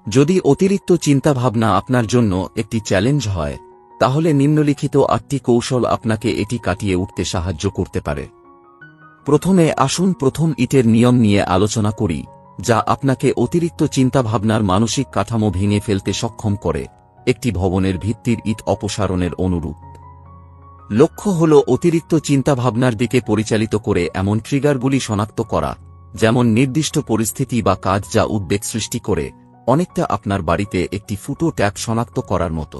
যদি অতিরিক্ত চিন্তাভাবনা আপনার জন্য একটি চ্যালেঞ্জ হয়, তাহলে নিম্নলিখিত 8টি কৌশল আপনাকে এটি কাটিয়ে উঠতে সাহায্য করতে পারে। প্রথমে আসুন প্রথম ইটের নিয়ম নিয়ে আলোচনা করি, যা আপনাকে অতিরিক্ত চিন্তাভাবনার মানসিক কাঠামো ভেঙে ফেলতে সক্ষম করে, একটি ভবনের ভিত্তির ইট অপসারণের অনুরূপ। লক্ষ্য হল অতিরিক্ত চিন্তাভাবনার দিকে পরিচালিত করে এমন ট্রিগারগুলি শনাক্ত করা, যেমন নির্দিষ্ট পরিস্থিতি বা কাজ যা উদ্বেগ সৃষ্টি করে, অনেকটা আপনার বাড়িতে একটি ফুটো ট্যাপ শনাক্ত করার মতো।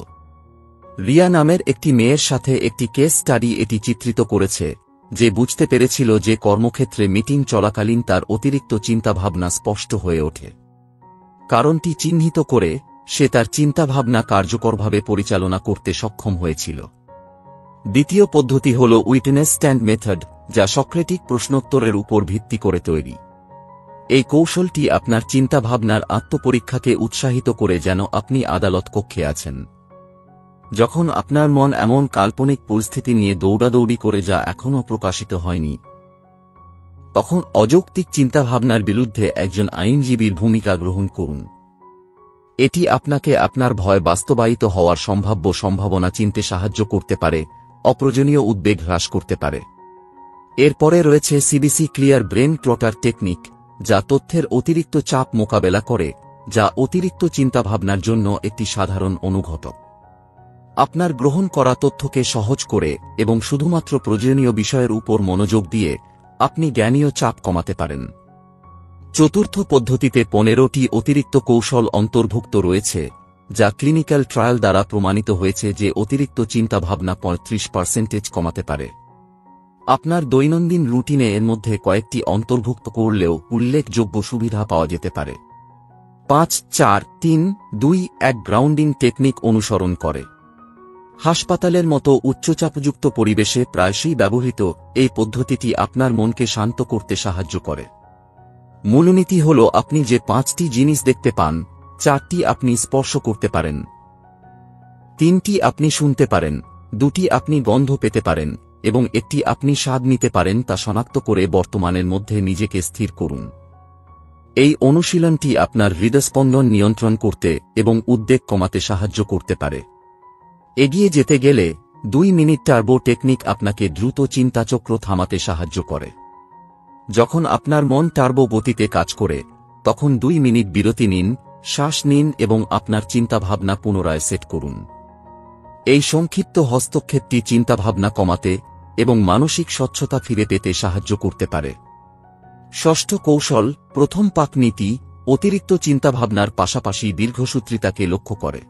রিয়া নামের একটি মেয়ের সাথে একটি কেস স্টাডি এটি চিত্রিত করেছে, যে বুঝতে পেরেছিল যে কর্মক্ষেত্রে মিটিং চলাকালীন তার অতিরিক্ত চিন্তাভাবনা স্পষ্ট হয়ে ওঠে। কারণটি চিহ্নিত করে সে তার চিন্তাভাবনা কার্যকরভাবে পরিচালনা করতে সক্ষম হয়েছিল। দ্বিতীয় পদ্ধতি হল উইটনেস স্ট্যান্ড মেথড, যা সক্রেটিক প্রশ্নোত্তরের উপর ভিত্তি করে তৈরি। এই কৌশলটি আপনার চিন্তাভাবনার আত্মপরীক্ষাকে উৎসাহিত করে, যেন আপনি আদালত কক্ষে আছেন। যখন আপনার মন এমন কাল্পনিক পরিস্থিতি নিয়ে দৌড়াদৌড়ি করে যা এখনও প্রকাশিত হয়নি, তখন অযৌক্তিক চিন্তাভাবনার বিরুদ্ধে একজন আইনজীবীর ভূমিকা গ্রহণ করুন। এটি আপনাকে আপনার ভয় বাস্তবায়িত হওয়ার সম্ভাব্য সম্ভাবনা চিনতে সাহায্য করতে পারে, অপ্রয়োজনীয় উদ্বেগ হ্রাস করতে পারে। এরপরে রয়েছে সিবিসি ক্লিয়ার ব্রেন ক্লটার টেকনিক, যা তথ্যের অতিরিক্ত চাপ মোকাবেলা করে, যা অতিরিক্ত চিন্তাভাবনার জন্য একটি সাধারণ অনুঘটক। আপনার গ্রহণ করা তথ্যকে সহজ করে এবং শুধুমাত্র প্রয়োজনীয় বিষয়ের উপর মনোযোগ দিয়ে আপনি জ্ঞানীয় চাপ কমাতে পারেন। চতুর্থ পদ্ধতিতে 15টি অতিরিক্ত কৌশল অন্তর্ভুক্ত রয়েছে, যা ক্লিনিক্যাল ট্রায়াল দ্বারা প্রমাণিত হয়েছে যে অতিরিক্ত চিন্তাভাবনা 35% কমাতে পারে। আপনার দৈনন্দিন রুটিনে এর মধ্যে কয়েকটি অন্তর্ভুক্ত করলেও উল্লেখযোগ্য সুবিধা পাওয়া যেতে পারে। 5, 4, 3, 2, 1 গ্রাউন্ডিং টেকনিক অনুসরণ করে। হাসপাতালের মতো উচ্চচাপযুক্ত পরিবেশে প্রায়শই ব্যবহৃত এই পদ্ধতিটি আপনার মনকে শান্ত করতে সাহায্য করে। মূলনীতি হল, আপনি যে 5টি জিনিস দেখতে পান, 4টি আপনি স্পর্শ করতে পারেন, 3টি আপনি শুনতে পারেন, 2টি আপনি গন্ধ পেতে পারেন এবং 1টি আপনি স্বাদ নিতে পারেন তা শনাক্ত করে বর্তমানের মধ্যে নিজেকে স্থির করুন। এই অনুশীলনটি আপনার হৃদস্পন্দন নিয়ন্ত্রণ করতে এবং উদ্বেগ কমাতে সাহায্য করতে পারে। এগিয়ে যেতে গেলে 2 মিনিট টার্বো টেকনিক আপনাকে দ্রুত চিন্তাচক্র থামাতে সাহায্য করে। যখন আপনার মন টার্বো গতিতে কাজ করে, তখন 2 মিনিট বিরতি নিন, শ্বাস নিন এবং আপনার চিন্তাভাবনা পুনরায় সেট করুন। এই সংক্ষিপ্ত হস্তক্ষেপটি চিন্তাভাবনা কমাতে এবং মানসিক স্বচ্ছতা ফিরে পেতে সাহায্য করতে পারে। ষষ্ঠ কৌশল, প্রথম পাক নীতি, অতিরিক্ত চিন্তাভাবনার পাশাপাশি দীর্ঘসূত্রিতাকে লক্ষ্য করে।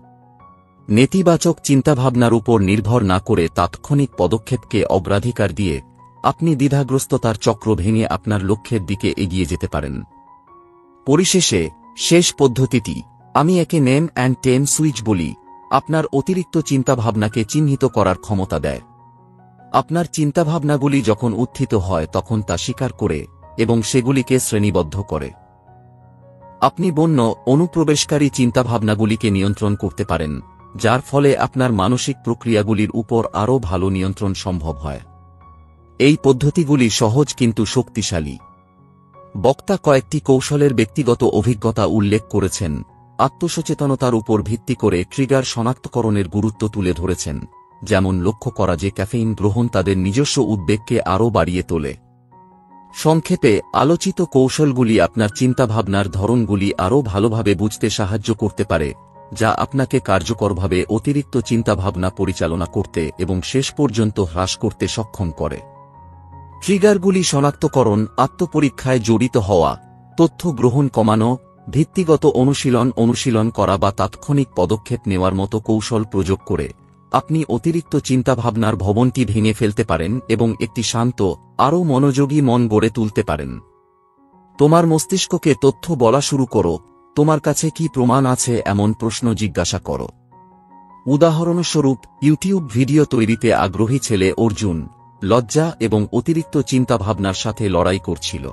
নেতিবাচক চিন্তাভাবনার উপর নির্ভর না করে তাৎক্ষণিক পদক্ষেপকে অগ্রাধিকার দিয়ে আপনি দ্বিধাগ্রস্ততার চক্র ভেঙে আপনার লক্ষ্যের দিকে এগিয়ে যেতে পারেন। পরিশেষে শেষ পদ্ধতিটি, আমি একে নেম অ্যান্ড টেম সুইচ বলি, আপনার অতিরিক্ত চিন্তাভাবনাকে চিহ্নিত করার ক্ষমতা দেয়। আপনার চিন্তাভাবনাগুলি যখন উত্থিত হয় তখন তা স্বীকার করে এবং সেগুলিকে শ্রেণীবদ্ধ করে। আপনি বন্য অনুপ্রবেশকারী চিন্তাভাবনাগুলিকে নিয়ন্ত্রণ করতে পারেন, যার ফলে আপনার মানসিক প্রক্রিয়াগুলির উপর আরও ভালো নিয়ন্ত্রণ সম্ভব হয়। এই পদ্ধতিগুলি সহজ কিন্তু শক্তিশালী। বক্তা কয়েকটি কৌশলের ব্যক্তিগত অভিজ্ঞতা উল্লেখ করেছেন, আত্মসচেতনতার উপর ভিত্তি করে ট্রিগার শনাক্তকরণের গুরুত্ব তুলে ধরেছেন, যেমন লক্ষ্য করা যে ক্যাফেইন গ্রহণ তাদের নিজস্ব উদ্বেগকে আরও বাড়িয়ে তোলে। সংক্ষেপে, আলোচিত কৌশলগুলি আপনার চিন্তাভাবনার ধরনগুলি আরও ভালোভাবে বুঝতে সাহায্য করতে পারে, যা আপনাকে কার্যকরভাবে অতিরিক্ত চিন্তাভাবনা পরিচালনা করতে এবং শেষ পর্যন্ত হ্রাস করতে সক্ষম করে। ট্রিগারগুলি শনাক্তকরণ, আত্মপরীক্ষায় জড়িত হওয়া, তথ্য গ্রহণ কমানো, ভিত্তিগত অনুশীলন করা বা তাৎক্ষণিক পদক্ষেপ নেওয়ার মতো কৌশল প্রয়োগ করে আপনি অতিরিক্ত চিন্তাভাবনার ভবনটি ভেঙে ফেলতে পারেন এবং একটি শান্ত, আরও মনোযোগী মন গড়ে তুলতে পারেন। তোমার মস্তিষ্ককে তথ্য বলা শুরু করো, তোমার কাছে কি প্রমাণ আছে এমন প্রশ্ন জিজ্ঞাসা করো। উদাহরণস্বরূপ, ইউটিউব ভিডিও তৈরিতে আগ্রহী ছেলে অর্জুন লজ্জা এবং অতিরিক্ত চিন্তাভাবনার সাথে লড়াই করছিল।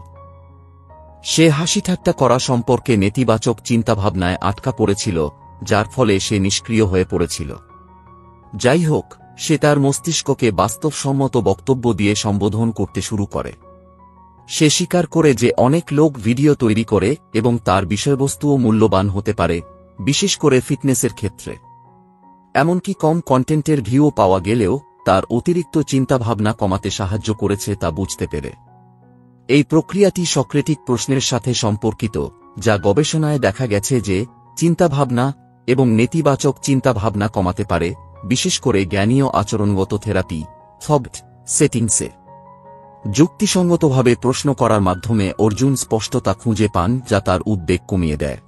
সে হাসিঠাট্টা করা সম্পর্কে নেতিবাচক চিন্তাভাবনায় আটকা পড়েছিল, যার ফলে সে নিষ্ক্রিয় হয়ে পড়েছিল। যাই হোক, সে তার মস্তিষ্ককে বাস্তবসম্মত বক্তব্য দিয়ে সম্বোধন করতে শুরু করে। সে স্বীকার করে যে অনেক লোক ভিডিও তৈরি করে এবং তার বিষয়বস্তুও মূল্যবান হতে পারে, বিশেষ করে ফিটনেসের ক্ষেত্রে। এমনকি কম কন্টেন্টের ভিউও পাওয়া গেলেও তার অতিরিক্ত চিন্তাভাবনা কমাতে সাহায্য করেছে তা বুঝতে পেরে। এই প্রক্রিয়াটি সক্রেটিক প্রশ্নের সাথে সম্পর্কিত, যা গবেষণায় দেখা গেছে যে চিন্তাভাবনা এবং নেতিবাচক চিন্তাভাবনা কমাতে পারে, বিশেষ করে জ্ঞানীয় আচরণগত থেরাপি থবট সেটিংসে। যুক্তিসঙ্গতভাবে প্রশ্ন করার মাধ্যমে অর্জুন স্পষ্টতা খুঁজে পান যা তার উদ্বেগ কমিয়ে দেয়।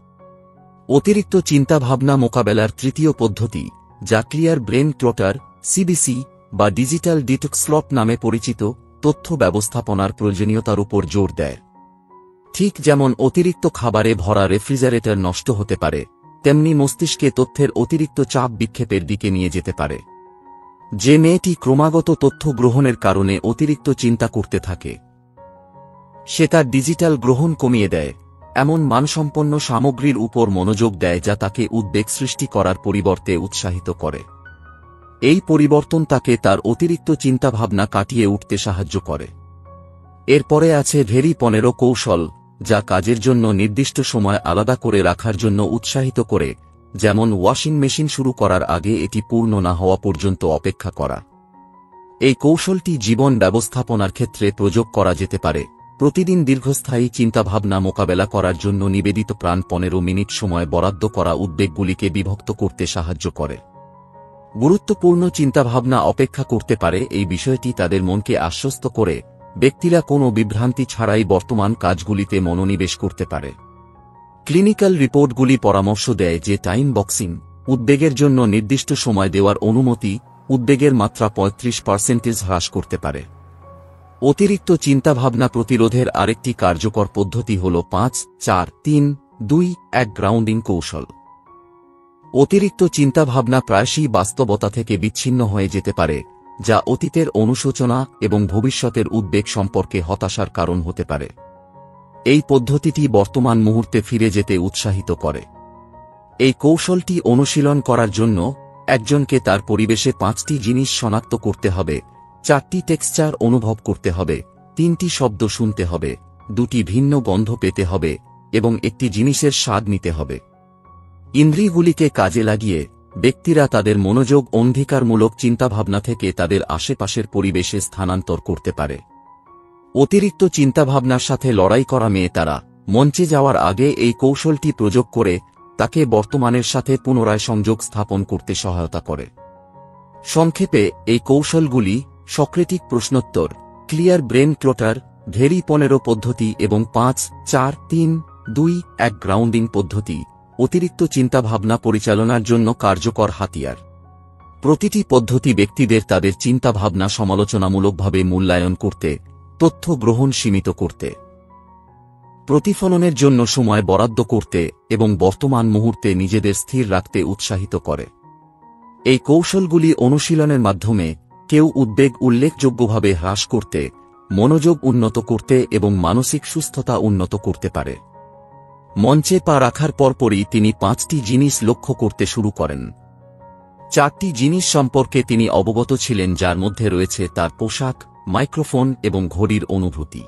অতিরিক্ত চিন্তাভাবনা মোকাবেলার তৃতীয় পদ্ধতি, যা ক্লিয়ার ব্রেন ক্লটার সিবিসি বা ডিজিটাল ডিটক্স স্লট নামে পরিচিত, তথ্য ব্যবস্থাপনার প্রয়োজনীয়তার উপর জোর দেয়। ঠিক যেমন অতিরিক্ত খাবারে ভরা রেফ্রিজারেটর নষ্ট হতে পারে, তেমনি মস্তিষ্কে তথ্যের অতিরিক্ত চাপ বিক্ষেপের দিকে নিয়ে যেতে পারে। যে মেয়েটি ক্রমাগত তথ্য গ্রহণের কারণে অতিরিক্ত চিন্তা করতে থাকে, সে তার ডিজিটাল গ্রহণ কমিয়ে দেয়, এমন মানসম্পন্ন সামগ্রীর উপর মনোযোগ দেয় যা তাকে উদ্বেগ সৃষ্টি করার পরিবর্তে উৎসাহিত করে। এই পরিবর্তন তাকে তার অতিরিক্ত চিন্তাভাবনা কাটিয়ে উঠতে সাহায্য করে। এরপরে আছে ভেরি 15 কৌশল, যা কাজের জন্য নির্দিষ্ট সময় আলাদা করে রাখার জন্য উৎসাহিত করে, যেমন ওয়াশিং মেশিন শুরু করার আগে এটি পূর্ণ না হওয়া পর্যন্ত অপেক্ষা করা। এই কৌশলটি জীবন ব্যবস্থাপনার ক্ষেত্রে প্রয়োগ করা যেতে পারে। প্রতিদিন দীর্ঘস্থায়ী চিন্তাভাবনা মোকাবেলা করার জন্য নিবেদিত প্রাণ 15 মিনিট সময় বরাদ্দ করা উদ্বেগগুলিকে বিভক্ত করতে সাহায্য করে। গুরুত্বপূর্ণ চিন্তাভাবনা অপেক্ষা করতে পারে, এই বিষয়টি তাদের মনকে আশ্বস্ত করে ব্যক্তিরা কোনো বিভ্রান্তি ছাড়াই বর্তমান কাজগুলিতে মনোনিবেশ করতে পারে। ক্লিনিক্যাল রিপোর্টগুলি পরামর্শ দেয় যে টাইম বক্সিং, উদ্বেগের জন্য নির্দিষ্ট সময় দেওয়ার অনুমতি, উদ্বেগের মাত্রা 35% হ্রাস করতে পারে। অতিরিক্ত চিন্তাভাবনা প্রতিরোধের আরেকটি কার্যকর পদ্ধতি হল 5-4-3-2-1 গ্রাউন্ডিং কৌশল। অতিরিক্ত চিন্তাভাবনা প্রায়শই বাস্তবতা থেকে বিচ্ছিন্ন হয়ে যেতে পারে, যা অতীতের অনুশোচনা এবং ভবিষ্যতের উদ্বেগ সম্পর্কে হতাশার কারণ হতে পারে। এই পদ্ধতিটি বর্তমান মুহূর্তে ফিরে যেতে উৎসাহিত করে। এই কৌশলটি অনুশীলন করার জন্য একজনকে তার পরিবেশে 5টি জিনিস শনাক্ত করতে হবে, 4টি টেক্সচার অনুভব করতে হবে, 3টি শব্দ শুনতে হবে, 2টি ভিন্ন গন্ধ পেতে হবে এবং একটি জিনিসের স্বাদ নিতে হবে। ইন্দ্রিয়গুলিকে কাজে লাগিয়ে ব্যক্তিরা তাদের মনোযোগ অন্ধকারমূলক চিন্তাভাবনা থেকে তাদের আশেপাশের পরিবেশে স্থানান্তর করতে পারে। অতিরিক্ত চিন্তাভাবনার সাথে লড়াই করা মেয়ে তারা মঞ্চে যাওয়ার আগে এই কৌশলটি প্রয়োগ করে তাকে বর্তমানের সাথে পুনরায় সংযোগ স্থাপন করতে সহায়তা করে। সংক্ষেপে, এই কৌশলগুলি সক্রেটিক প্রশ্নোত্তর, ক্লিয়ার ব্রেন ক্লটার, ভেরি 15 পদ্ধতি এবং 5-4-3-2-1 গ্রাউন্ডিং পদ্ধতি অতিরিক্ত চিন্তাভাবনা পরিচালনার জন্য কার্যকর হাতিয়ার। প্রতিটি পদ্ধতি ব্যক্তিদের তাদের চিন্তাভাবনা সমালোচনামূলকভাবে মূল্যায়ন করতে, তথ্য গ্রহণ সীমিত করতে, প্রতিফলনের জন্য সময় বরাদ্দ করতে এবং বর্তমান মুহূর্তে নিজেদের স্থির রাখতে উৎসাহিত করে। এই কৌশলগুলি অনুশীলনের মাধ্যমে কেউ উদ্বেগ উল্লেখযোগ্যভাবে হ্রাস করতে, মনোযোগ উন্নত করতে এবং মানসিক সুস্থতা উন্নত করতে পারে। মঞ্চে পা রাখার পরপরই তিনি 5টি জিনিস লক্ষ্য করতে শুরু করেন। 4টি জিনিস সম্পর্কে তিনি অবগত ছিলেন, যার মধ্যে রয়েছে তার পোশাক, মাইক্রোফোন এবং ঘড়ির অনুভূতি।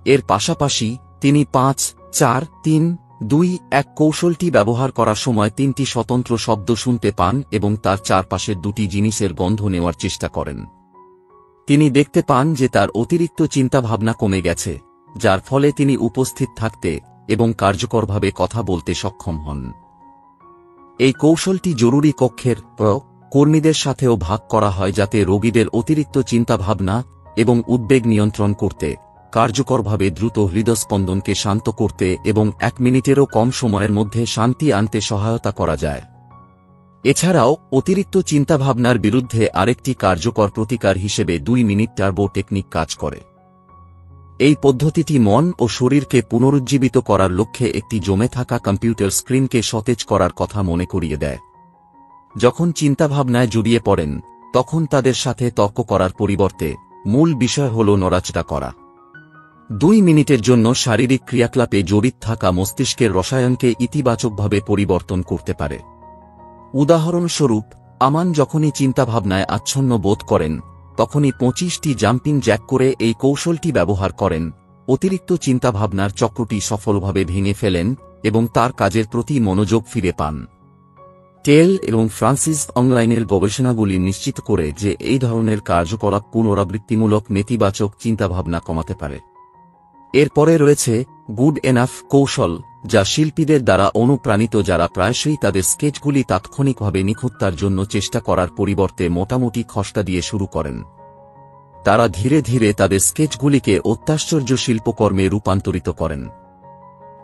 এর পাশাপাশি তিনি 5-4-3-2-1 কৌশলটি ব্যবহার করার সময় 3টি স্বতন্ত্র শব্দ শুনতে পান এবং তার চারপাশের 2টি জিনিসের গন্ধ নেওয়ার চেষ্টা করেন। তিনি দেখতে পান যে তার অতিরিক্ত চিন্তাভাবনা কমে গেছে, যার ফলে তিনি উপস্থিত থাকতে এবং কার্যকরভাবে কথা বলতে সক্ষম হন। এই কৌশলটি জরুরি কক্ষের কর্মীদের সাথেও ভাগ করা হয় যাতে রোগীদের অতিরিক্ত চিন্তাভাবনা এবং উদ্বেগ নিয়ন্ত্রণ করতে, কার্যকরভাবে দ্রুত হৃদস্পন্দনকে শান্ত করতে এবং 1 মিনিটেরও কম সময়ের মধ্যে শান্তি আনতে সহায়তা করা যায়। এছাড়াও অতিরিক্ত চিন্তাভাবনার বিরুদ্ধে আরেকটি কার্যকর প্রতিকার হিসেবে 2 মিনিট টার্বো টেকনিক কাজ করে। এই পদ্ধতিটি মন ও শরীরকে পুনরুজ্জীবিত করার লক্ষ্যে একটি জমে থাকা কম্পিউটার স্ক্রিনকে সতেজ করার কথা মনে করিয়ে দেয়। যখন চিন্তাভাবনায় জড়িয়ে পড়েন, তখন তাদের সাথে তর্ক করার পরিবর্তে মূল বিষয় হল নড়াচড়া করা। 2 মিনিটের জন্য শারীরিক ক্রিয়াকলাপে জড়িত থাকা মস্তিষ্কের রসায়নকে ইতিবাচকভাবে পরিবর্তন করতে পারে। উদাহরণস্বরূপ, আমান যখনই চিন্তাভাবনায় আচ্ছন্ন বোধ করেন, তখনই 25টি জাম্পিং জ্যাক করে এই কৌশলটি ব্যবহার করেন, অতিরিক্ত চিন্তাভাবনার চক্রটি সফলভাবে ভেঙে ফেলেন এবং তার কাজের প্রতি মনোযোগ ফিরে পান। টেল এবং ফ্রান্সিস অনলাইনের গবেষণাগুলি নিশ্চিত করে যে এই ধরনের কার্যকলাপ পুনরাবৃত্তিমূলক নেতিবাচক চিন্তাভাবনা কমাতে পারে। এরপরে রয়েছে গুড এনাফ কৌশল, যা শিল্পীদের দ্বারা অনুপ্রাণিত যারা প্রায়শই তাদের স্কেচগুলি তাৎক্ষণিকভাবে নিখুঁততার জন্য চেষ্টা করার পরিবর্তে মোটামুটি খসড়া দিয়ে শুরু করেন। তারা ধীরে ধীরে তাদের স্কেচগুলিকে অত্যাশ্চর্য শিল্পকর্মে রূপান্তরিত করেন।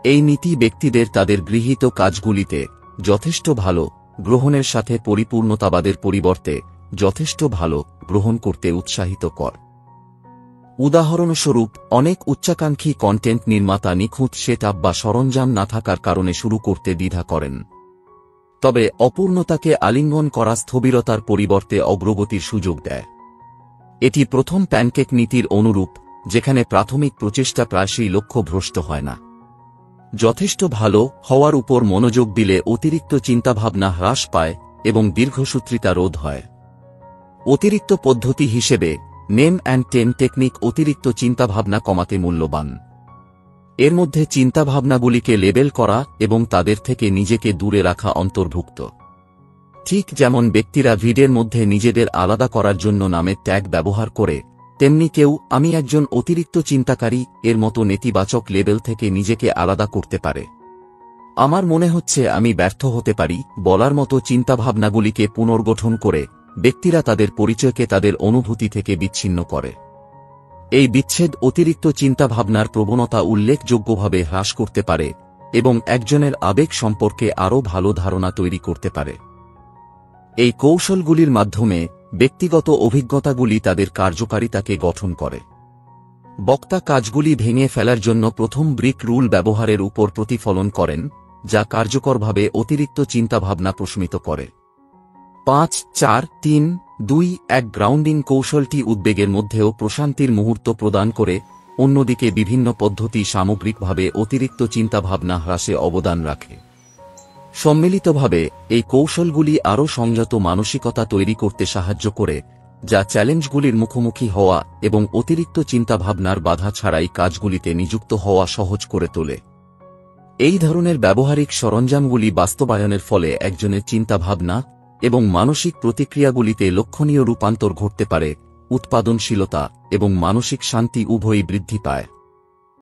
এই নীতি ব্যক্তিদের তাদের গৃহীত কাজগুলিতে যথেষ্ট ভালো গ্রহণের সাথে পরিপূর্ণতাবাদের পরিবর্তে যথেষ্ট ভালো গ্রহণ করতে উৎসাহিত করে। উদাহরণস্বরূপ, অনেক উচ্চাকাঙ্ক্ষী কন্টেন্ট নির্মাতা নিখুঁত সেটআপ বা সরঞ্জাম না থাকার কারণে শুরু করতে দ্বিধা করেন, তবে অপূর্ণতাকে আলিঙ্গন করা স্থবিরতার পরিবর্তে অগ্রগতির সুযোগ দেয়। এটি প্রথম প্যানকেক নীতির অনুরূপ, যেখানে প্রাথমিক প্রচেষ্টা প্রায়শই লক্ষ্যভ্রষ্ট হয় না। যথেষ্ট ভালো হওয়ার উপর মনোযোগ দিলে অতিরিক্ত চিন্তাভাবনা হ্রাস পায় এবং দীর্ঘসূত্রিতা রোধ হয়। অতিরিক্ত পদ্ধতি হিসেবে নেম অ্যান্ড টেম টেকনিক অতিরিক্ত চিন্তাভাবনা কমাতে মূল্যবান। এর মধ্যে চিন্তাভাবনাগুলিকে লেবেল করা এবং তাদের থেকে নিজেকে দূরে রাখা অন্তর্ভুক্ত। ঠিক যেমন ব্যক্তিরা ভিডের মধ্যে নিজেদের আলাদা করার জন্য নামের ট্যাগ ব্যবহার করে, তেমনি কেউ আমি একজন অতিরিক্ত চিন্তাকারী এর মতো নেতিবাচক লেবেল থেকে নিজেকে আলাদা করতে পারে। আমার মনে হচ্ছে আমি ব্যর্থ হতে পারি বলার মতো চিন্তাভাবনাগুলিকে পুনর্গঠন করে ব্যক্তিরা তাদের পরিচয়কে তাদের অনুভূতি থেকে বিচ্ছিন্ন করে। এই বিচ্ছেদ অতিরিক্ত চিন্তাভাবনার প্রবণতা উল্লেখযোগ্যভাবে হ্রাস করতে পারে এবং একজনের আবেগ সম্পর্কে আরও ভালো ধারণা তৈরি করতে পারে। এই কৌশলগুলির মাধ্যমে ব্যক্তিগত অভিজ্ঞতাগুলি তাদের কার্যকারিতাকে গঠন করে। বক্তা কাজগুলি ভেঙে ফেলার জন্য প্রথম ব্রিক রুল ব্যবহারের উপর প্রতিফলন করেন, যা কার্যকরভাবে অতিরিক্ত চিন্তাভাবনা প্রশমিত করে। 5, 4, 3, 2, 1 গ্রাউন্ডিং কৌশলটি উদ্বেগের মধ্যেও প্রশান্তির মুহূর্ত প্রদান করে, অন্যদিকে বিভিন্ন পদ্ধতি সামগ্রিকভাবে অতিরিক্ত চিন্তাভাবনা হ্রাসে অবদান রাখে। সম্মিলিতভাবে এই কৌশলগুলি আরও সংযত মানসিকতা তৈরি করতে সাহায্য করে, যা চ্যালেঞ্জগুলির মুখোমুখি হওয়া এবং অতিরিক্ত চিন্তাভাবনার বাধা ছাড়াই কাজগুলিতে নিযুক্ত হওয়া সহজ করে তোলে। এই ধরনের ব্যবহারিক সরঞ্জামগুলি বাস্তবায়নের ফলে একজনের চিন্তাভাবনা এবং মানসিক প্রতিক্রিয়াগুলিতে লক্ষণীয় রূপান্তর ঘটতে পারে, উৎপাদনশীলতা এবং মানসিক শান্তি উভয়ই বৃদ্ধি পায়।